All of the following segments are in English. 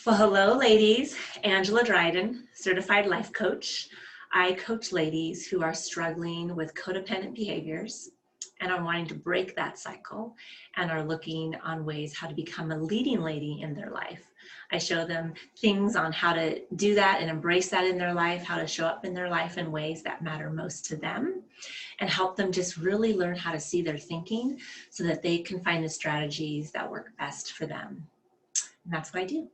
Well, hello, ladies. Angela Dryden, certified life coach. I coach ladies who are struggling with codependent behaviors and are wanting to break that cycle and are looking on ways how to become a leading lady in their life. I show them things on how to do that and embrace that in their life, how to show up in their life in ways that matter most to them, and help them just really learn how to see their thinking so that they can find the strategies that work best for them. And that's what I do.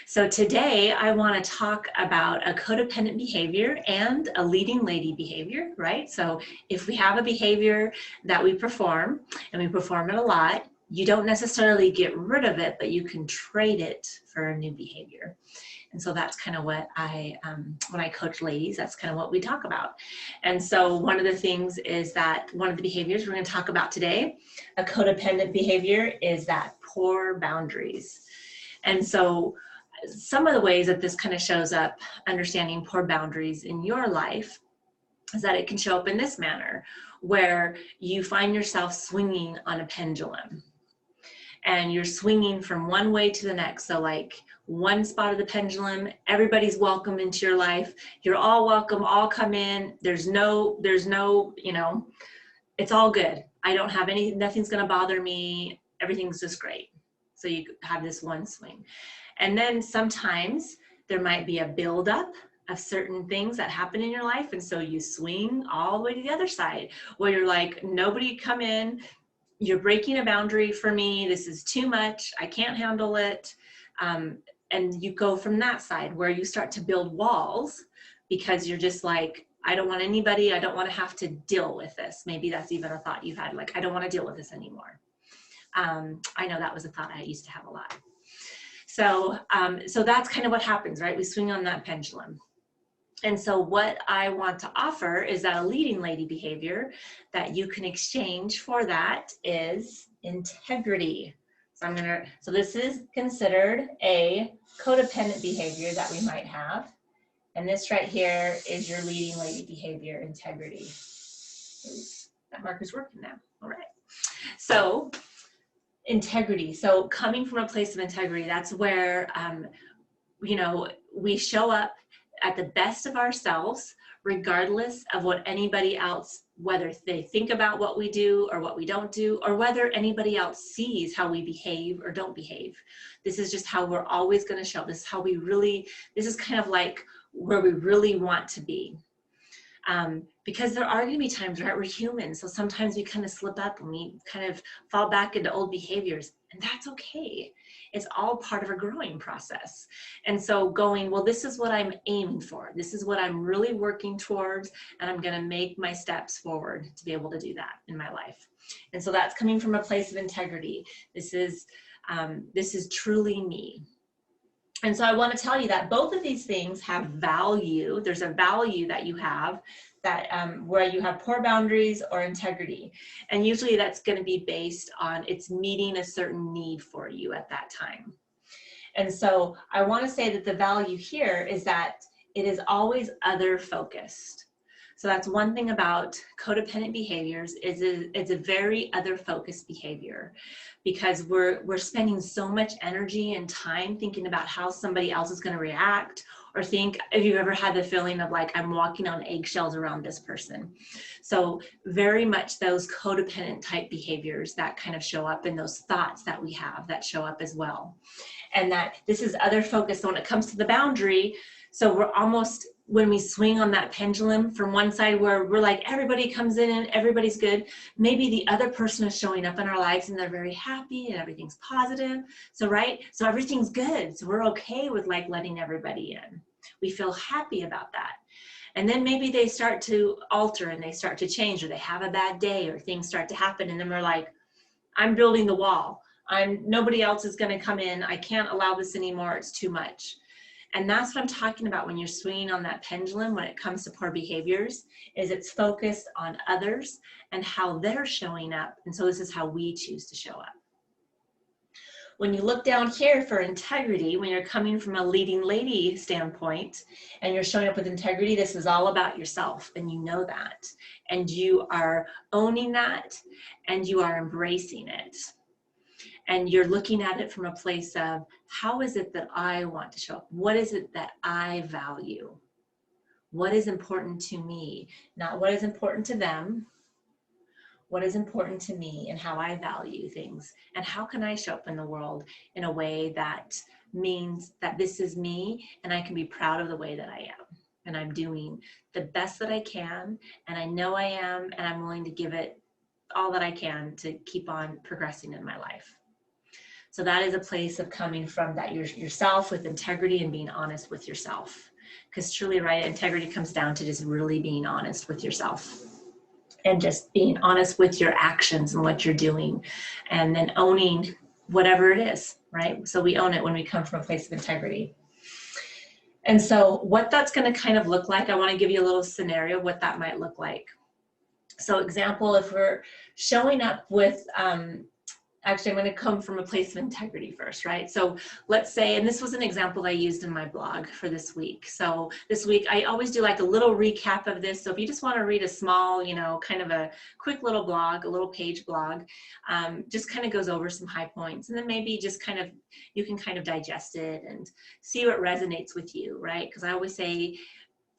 So today I want to talk about a codependent behavior and a leading lady behavior, right? So if we have a behavior that we perform and we perform it a lot, you don't necessarily get rid of it, but you can trade it for a new behavior. And so that's kind of what when I coach ladies, that's kind of what we talk about. And so one of the things is that one of the behaviors we're going to talk about today, a codependent behavior, is that poor boundaries. And so some of the ways that this kind of shows up, understanding poor boundaries in your life, is that it can show up in this manner, where you find yourself swinging on a pendulum and you're swinging from one way to the next. So like one spot of the pendulum, everybody's welcome into your life. You're all welcome, all come in. There's no, it's all good. I don't have nothing's going to bother me. Everything's just great. So you have this one swing. And then sometimes there might be a buildup of certain things that happen in your life. And so you swing all the way to the other side, where you're like, nobody come in. You're breaking a boundary for me. This is too much. I can't handle it. And you go from that side where you start to build walls because you're just like, I don't want anybody. I don't want to have to deal with this. Maybe that's even a thought you've had, like, I don't want to deal with this anymore. I know that was a thought I used to have a lot. So that's kind of what happens, right? We swing on that pendulum. And so what I want to offer is that a leading lady behavior that you can exchange for that is integrity. So this is considered a codependent behavior that we might have. And this right here is your leading lady behavior, integrity. Oops, that marker's working now. All right. So integrity. So coming from a place of integrity, that's where, we show up at the best of ourselves, regardless of what anybody else, whether they think about what we do or what we don't do, or whether anybody else sees how we behave or don't behave. This is just how we're always going to show up. This is kind of like where we really want to be. Because there are going to be times, right, we're human. So sometimes we kind of slip up and we kind of fall back into old behaviors, and that's okay. It's all part of a growing process. And so going, well, this is what I'm aiming for. This is what I'm really working towards, and I'm going to make my steps forward to be able to do that in my life. And so that's coming from a place of integrity. This is truly me. And so I want to tell you that both of these things have value. There's a value that you have that where you have poor boundaries or integrity. And usually that's going to be based on it's meeting a certain need for you at that time. And so I want to say that the value here is that it is always other focused. So that's one thing about codependent behaviors is it's a very other focused behavior, because we're spending so much energy and time thinking about how somebody else is going to react, or think, if you've ever had the feeling of like, I'm walking on eggshells around this person. So very much those codependent type behaviors that kind of show up, in those thoughts that we have that show up as well. And that this is other focus when it comes to the boundary. So we're almost, when we swing on that pendulum from one side where we're like, everybody comes in and everybody's good, maybe the other person is showing up in our lives and they're very happy and everything's positive. So, right? So everything's good. So we're okay with like letting everybody in. We feel happy about that. And then maybe they start to alter and they start to change, or they have a bad day or things start to happen. And then we're like, I'm building the wall. Nobody else is going to come in. I can't allow this anymore. It's too much. And that's what I'm talking about when you're swinging on that pendulum when it comes to poor behaviors, is it's focused on others and how they're showing up. And so this is how we choose to show up. When you look down here for integrity, when you're coming from a leading lady standpoint and you're showing up with integrity, this is all about yourself, and you know that. And you are owning that, and you are embracing it. And you're looking at it from a place of, how is it that I want to show up? What is it that I value? What is important to me? Not what is important to them. What is important to me and how I value things? And how can I show up in the world in a way that means that this is me and I can be proud of the way that I am? And I'm doing the best that I can, and I know I am, and I'm willing to give it all that I can to keep on progressing in my life. So that is a place of coming from that yourself with integrity and being honest with yourself. Because truly, right, integrity comes down to just really being honest with yourself and just being honest with your actions and what you're doing, and then owning whatever it is, right? So we own it when we come from a place of integrity. And so what that's going to kind of look like, I want to give you a little scenario of what that might look like. So example, if we're showing up with, actually, I'm going to come from a place of integrity first, right? So let's say, and this was an example I used in my blog for this week. So this week, I always do like a little recap of this. So if you just want to read a small, kind of a quick little blog, a little page blog, just kind of goes over some high points. And then maybe just kind of, you can kind of digest it and see what resonates with you, right? Because I always say,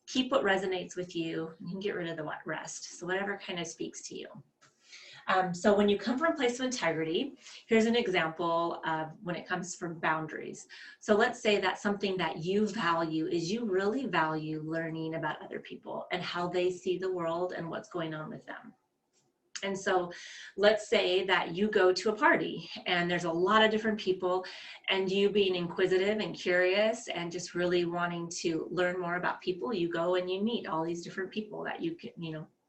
keep what resonates with you. You can get rid of the rest. So whatever kind of speaks to you. So when you come from a place of integrity, here's an example of when it comes from boundaries. So let's say that something that you value is you really value learning about other people and how they see the world and what's going on with them. And so let's say that you go to a party and there's a lot of different people, and you being inquisitive and curious and just really wanting to learn more about people, you go and you meet all these different people that you can,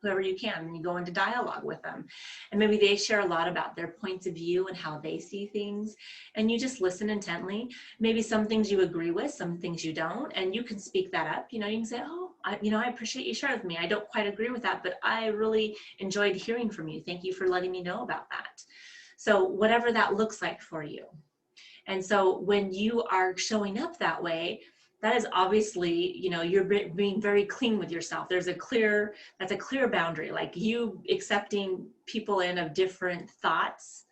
whoever you can, and you go into dialogue with them. And maybe they share a lot about their points of view and how they see things. And you just listen intently. Maybe some things you agree with, some things you don't, and you can speak that up. You can say, oh, I appreciate you sharing with me. I don't quite agree with that, but I really enjoyed hearing from you. Thank you for letting me know about that. So whatever that looks like for you. And so when you are showing up that way, that is obviously, you're being very clean with yourself. That's a clear boundary. Like you accepting people in of different thoughts,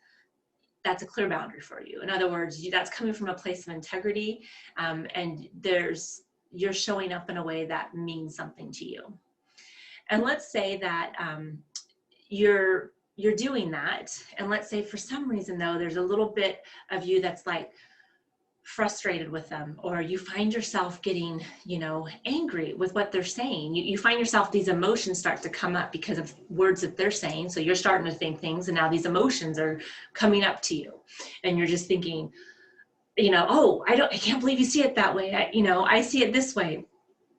that's a clear boundary for you. In other words, that's coming from a place of integrity, and you're showing up in a way that means something to you. And let's say that you're doing that, and let's say for some reason though, there's a little bit of you that's like frustrated with them, or you find yourself getting, angry with what they're saying. You find yourself, these emotions start to come up because of words that they're saying. So you're starting to think things, and now these emotions are coming up to you, and you're just thinking, oh, I can't believe you see it that way. I see it this way.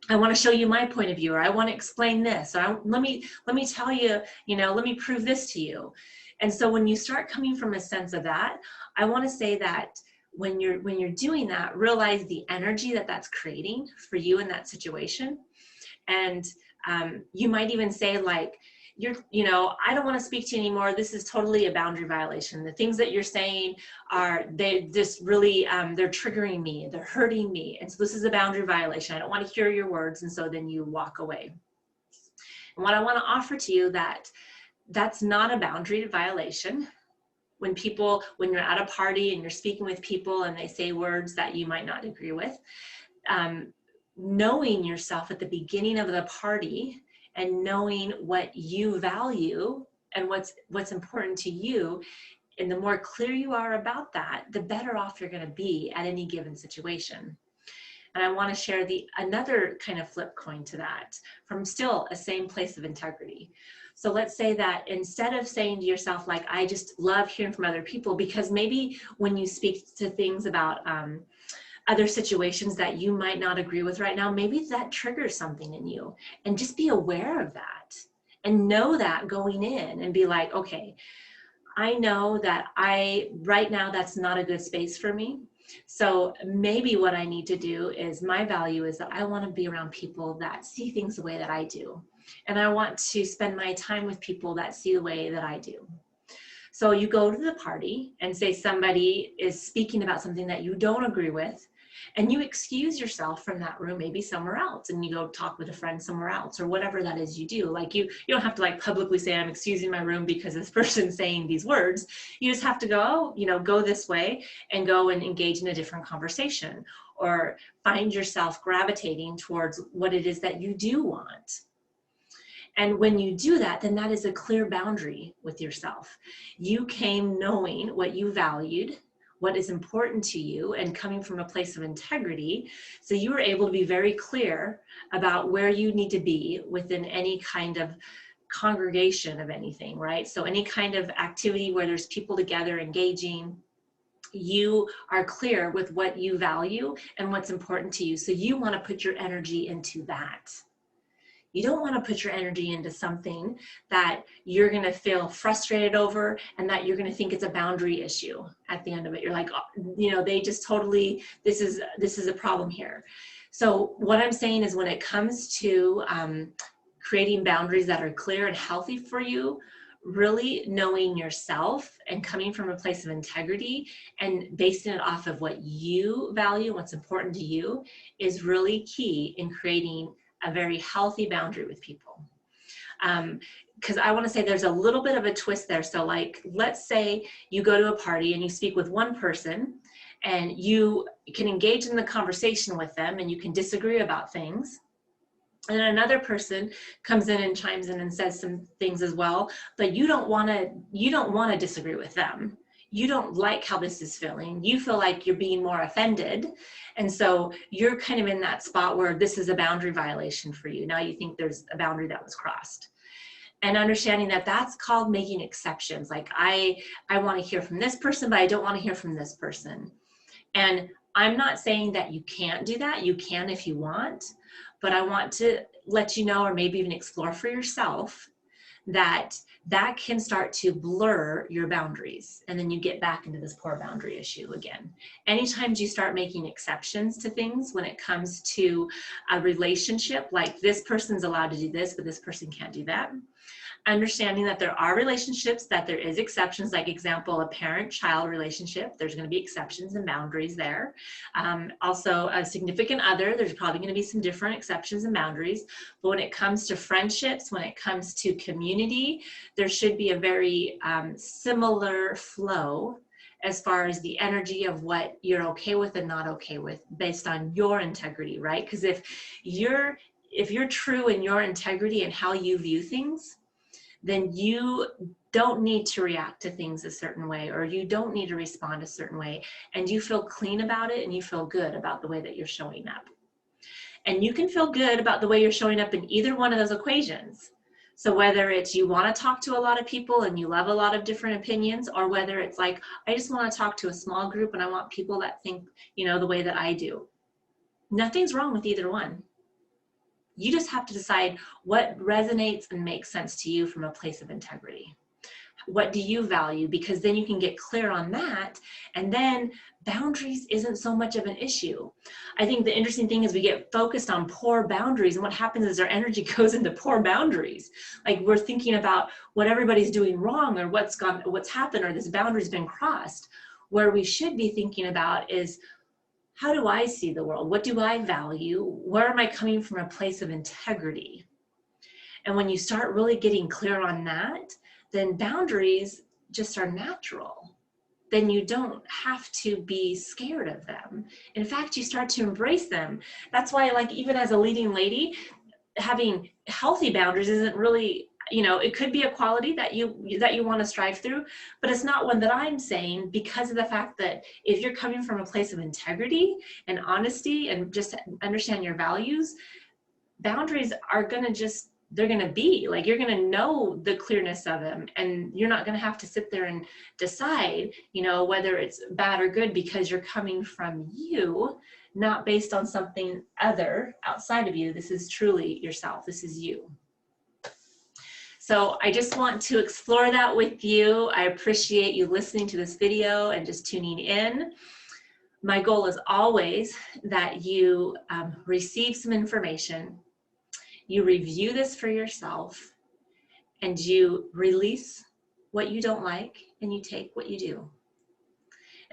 I want to show you my point of view, or I want to explain this, or let me tell you, let me prove this to you. And so when you start coming from a sense of that, I want to say that when you're doing that, realize the energy that's creating for you in that situation. And you might even say like, I don't want to speak to you anymore. This is totally a boundary violation. The things that you're saying they just really, they're triggering me, they're hurting me. And so this is a boundary violation. I don't want to hear your words. And so then you walk away. And what I want to offer to you, that's not a boundary violation. When you're at a party and you're speaking with people and they say words that you might not agree with, knowing yourself at the beginning of the party and knowing what you value and what's important to you, and the more clear you are about that, the better off you're going to be at any given situation. And I want to share another kind of flip coin to that from still a same place of integrity. So let's say that instead of saying to yourself, like, I just love hearing from other people, because maybe when you speak to things about other situations that you might not agree with right now, maybe that triggers something in you, and just be aware of that and know that going in and be like, okay, I know that right now that's not a good space for me. So maybe what I need to do is, my value is that I want to be around people that see things the way that I do. And I want to spend my time with people that see the way that I do. So you go to the party and say somebody is speaking about something that you don't agree with, and you excuse yourself from that room, maybe somewhere else, and you go talk with a friend somewhere else, or whatever that is you do. Like you don't have to like publicly say, I'm excusing my room because this person's saying these words. You just have to go, oh, you know, go this way and go and engage in a different conversation, or find yourself gravitating towards what it is that you do want. And when you do that, then that is a clear boundary with yourself. You came knowing what you valued, what is important to you, and coming from a place of integrity. So you were able to be very clear about where you need to be within any kind of congregation of anything, right? So any kind of activity where there's people together engaging, you are clear with what you value and what's important to you. So you want to put your energy into that. You don't want to put your energy into something that you're going to feel frustrated over and that you're going to think it's a boundary issue at the end of it. You're like, oh, you know, they just totally, this is a problem here. So what I'm saying is when it comes to creating boundaries that are clear and healthy for you, really knowing yourself and coming from a place of integrity and basing it off of what you value, what's important to you, is really key in creating a very healthy boundary with people. Because I want to say there's a little bit of a twist there. So like, let's say you go to a party and you speak with one person and you can engage in the conversation with them and you can disagree about things. And then another person comes in and chimes in and says some things as well, but you don't want to disagree with them. You don't like how this is feeling. You feel like you're being more offended. And so you're kind of in that spot where this is a boundary violation for you. Now you think there's a boundary that was crossed. And understanding that that's called making exceptions. Like I want to hear from this person, but I don't want to hear from this person. And I'm not saying that you can't do that. You can if you want, but I want to let you know, or maybe even explore for yourself, that can start to blur your boundaries. And then you get back into this poor boundary issue again. Anytime you start making exceptions to things when it comes to a relationship, like this person's allowed to do this, but this person can't do that. Understanding that there are relationships that there is exceptions, like example, a parent-child relationship, there's going to be exceptions and boundaries there. Also a significant other, there's probably going to be some different exceptions and boundaries. But when it comes to friendships, when it comes to community, there should be a very similar flow as far as the energy of what you're okay with and not okay with based on your integrity, right? Because if you're true in your integrity and how you view things, then you don't need to react to things a certain way, or you don't need to respond a certain way, and you feel clean about it and you feel good about the way that you're showing up. And you can feel good about the way you're showing up in either one of those equations. So whether it's you want to talk to a lot of people and you love a lot of different opinions, or whether it's like, I just want to talk to a small group and I want people that think, you know, the way that I do. Nothing's wrong with either one. You just have to decide what resonates and makes sense to you from a place of integrity. What do you value? Because then you can get clear on that, and then boundaries isn't so much of an issue. I think the interesting thing is we get focused on poor boundaries, and what happens is our energy goes into poor boundaries. Like we're thinking about what everybody's doing wrong, or what's happened, or this boundary's been crossed. Where we should be thinking about is, how do I see the world? What do I value? Where am I coming from a place of integrity? And when you start really getting clear on that, then boundaries just are natural. Then you don't have to be scared of them. In fact, you start to embrace them. That's why, like, even as a leading lady, having healthy boundaries isn't really, you know, it could be a quality that you want to strive through, but it's not one that I'm saying, because of the fact that if you're coming from a place of integrity and honesty and just understand your values, boundaries are going to just, they're going to be like, you're going to know the clearness of them, and you're not going to have to sit there and decide, you know, whether it's bad or good, because you're coming from you, not based on something other outside of you. This is truly yourself. This is you. So I just want to explore that with you. I appreciate you listening to this video and just tuning in. My goal is always that you receive some information, you review this for yourself, and you release what you don't like and you take what you do.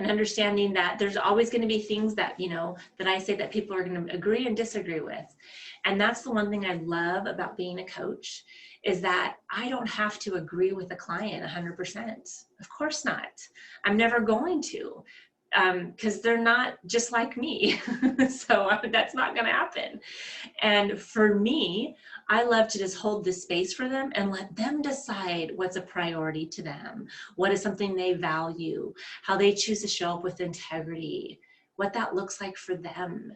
and understanding that there's always going to be things that, you know, that I say that people are going to agree and disagree with. And that's the one thing I love about being a coach, is that I don't have to agree with a client 100%. Of course not. I'm never going to, because they're not just like me. So that's not going to happen. And for me, I love to just hold this space for them and let them decide what's a priority to them, what is something they value, how they choose to show up with integrity, what that looks like for them.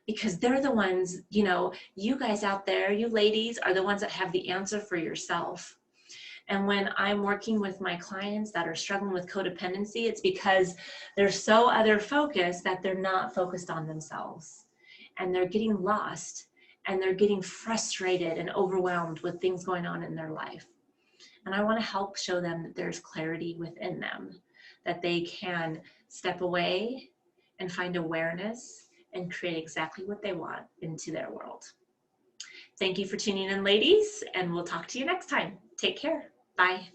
Because they're the ones, you know, you guys out there, you ladies are the ones that have the answer for yourself. And when I'm working with my clients that are struggling with codependency, it's because they're so other focused that they're not focused on themselves. And they're getting lost, and they're getting frustrated and overwhelmed with things going on in their life. And I want to help show them that there's clarity within them, that they can step away and find awareness and create exactly what they want into their world. Thank you for tuning in, ladies, and we'll talk to you next time. Take care. Bye.